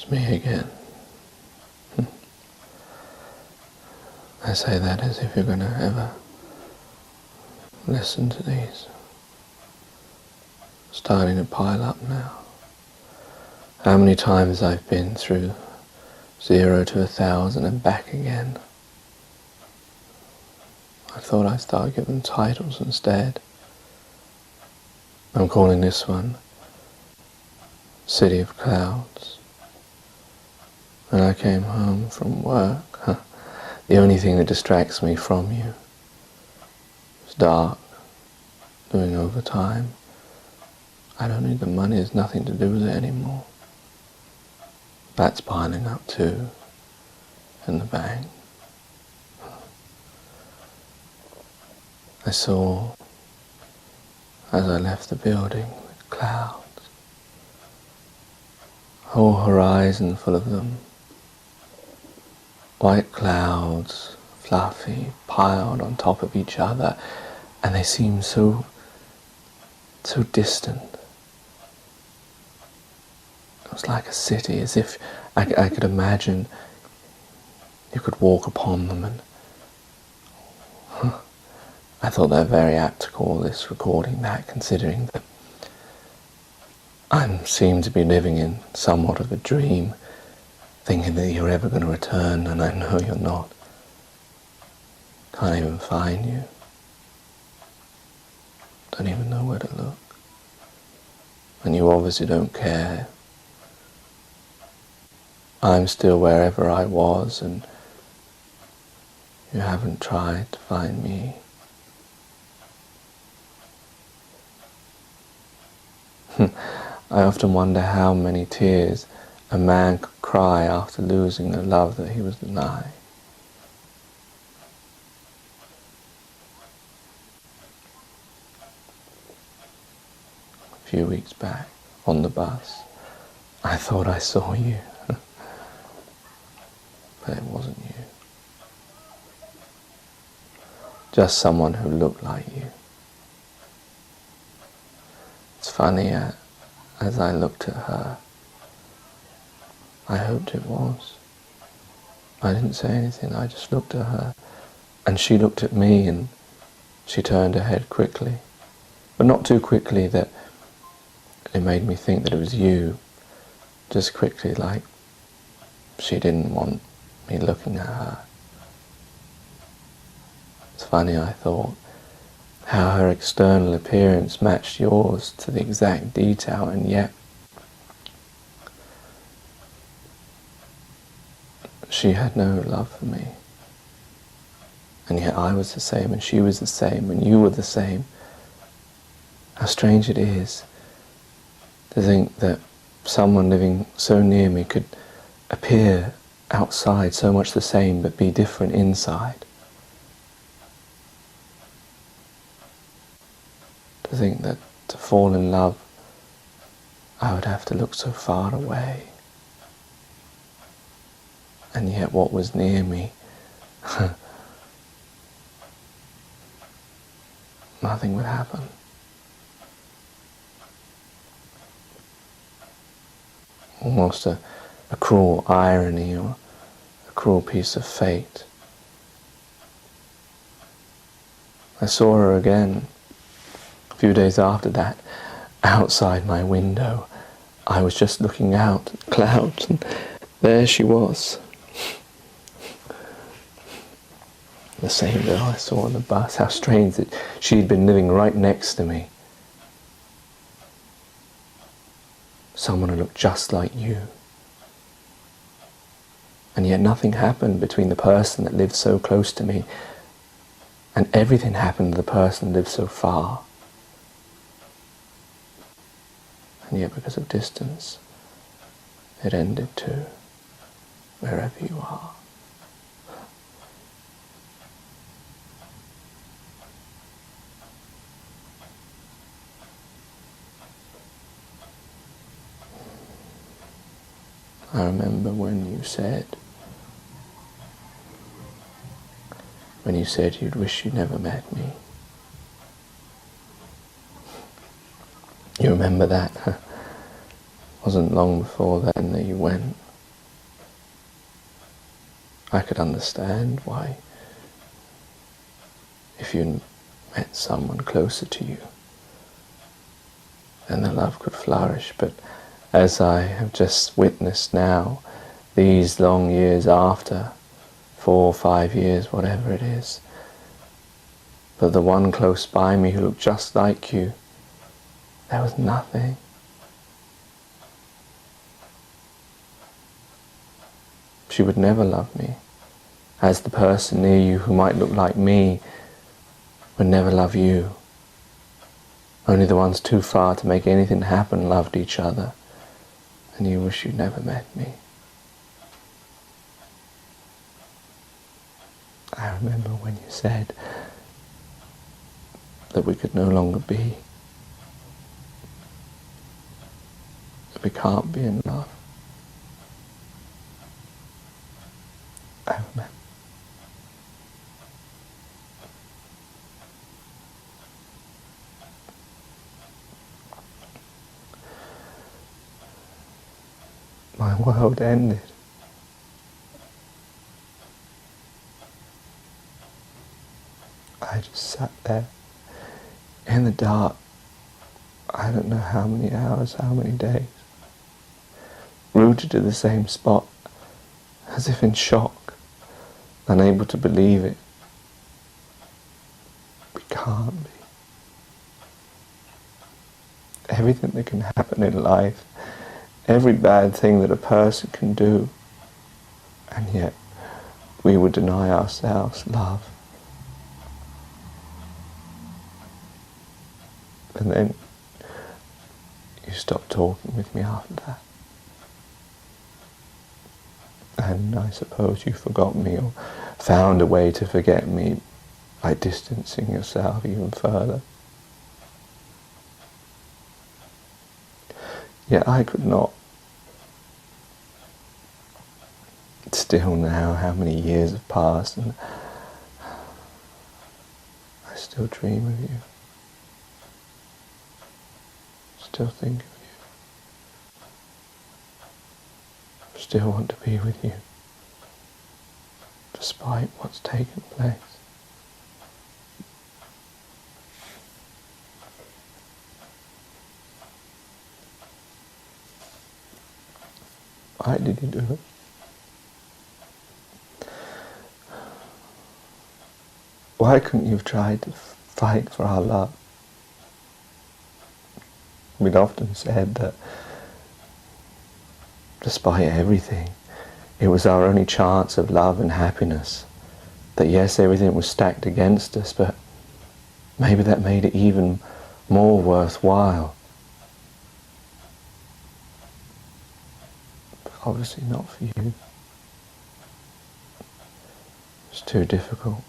It's me again. I say that as if you're going to ever listen to these. Starting to pile up now. How many times I've been through 0 to 1,000 and back again. I thought I'd start giving them titles instead. I'm calling this one City of Clouds. When I came home from work, the only thing that distracts me from you is dark, doing overtime. I don't need the money, there's nothing to do with it anymore. That's piling up too, in the bank. I saw, as I left the building, the clouds, a whole horizon full of them. White clouds, fluffy, piled on top of each other, and they seemed so distant. It was like a city, as if I could imagine you could walk upon them. And I thought they're very apt to call this recording that, considering that I seem to be living in somewhat of a dream, thinking that you're ever going to return, and I know you're not. Can't even find you. Don't even know where to look. And you obviously don't care. I'm still wherever I was, and you haven't tried to find me. I often wonder how many tears a man could cry after losing the love that he was denied. A few weeks back, on the bus, I thought I saw you. But it wasn't you. Just someone who looked like you. It's funny, as I looked at her, I hoped it was. I didn't say anything, I just looked at her. And she looked at me, and she turned her head quickly. But not too quickly that it made me think that it was you. Just quickly, like she didn't want me looking at her. It's funny, I thought, how her external appearance matched yours to the exact detail, and yet she had no love for me. And yet I was the same, and she was the same, and you were the same. How strange it is to think that someone living so near me could appear outside so much the same but be different inside. To think that to fall in love I would have to look so far away, and yet what was near me, nothing would happen. Almost a cruel irony or a cruel piece of fate. I saw her again a few days after that, outside my window. I was just looking out at the clouds, and there she was. The same girl I saw on the bus. How strange that she'd been living right next to me. Someone who looked just like you. And yet nothing happened between the person that lived so close to me, and everything happened to the person who lived so far. And yet because of distance, it ended too, wherever you are. I remember when you said you'd wish you'd never met me. You remember that? Wasn't long before then that you went. I could understand why, if you met someone closer to you, then the love could flourish. But as I have just witnessed now, these long years after, 4 or 5 years, whatever it is, but the one close by me who looked just like you, there was nothing. She would never love me, as the person near you who might look like me would never love you. Only the ones too far to make anything happen loved each other, and you wish you'd never met me. I remember when you said that we could no longer be, that we can't be in love. I remember. My world ended. I just sat there in the dark, I don't know how many hours, how many days, rooted to the same spot, as if in shock, unable to believe it. We can't be. Everything that can happen in life, every bad thing that a person can do, and yet we would deny ourselves love. And then you stopped talking with me after that. And I suppose you forgot me or found a way to forget me by distancing yourself even further. Yet I could not. Still now, how many years have passed, and I still dream of you. Still think of you. Still want to be with you, despite what's taken place. Why did you do it? Why couldn't you have tried to fight for our love? We'd often said that despite everything, it was our only chance of love and happiness. That yes, everything was stacked against us, but maybe that made it even more worthwhile. But obviously not for you. It's too difficult.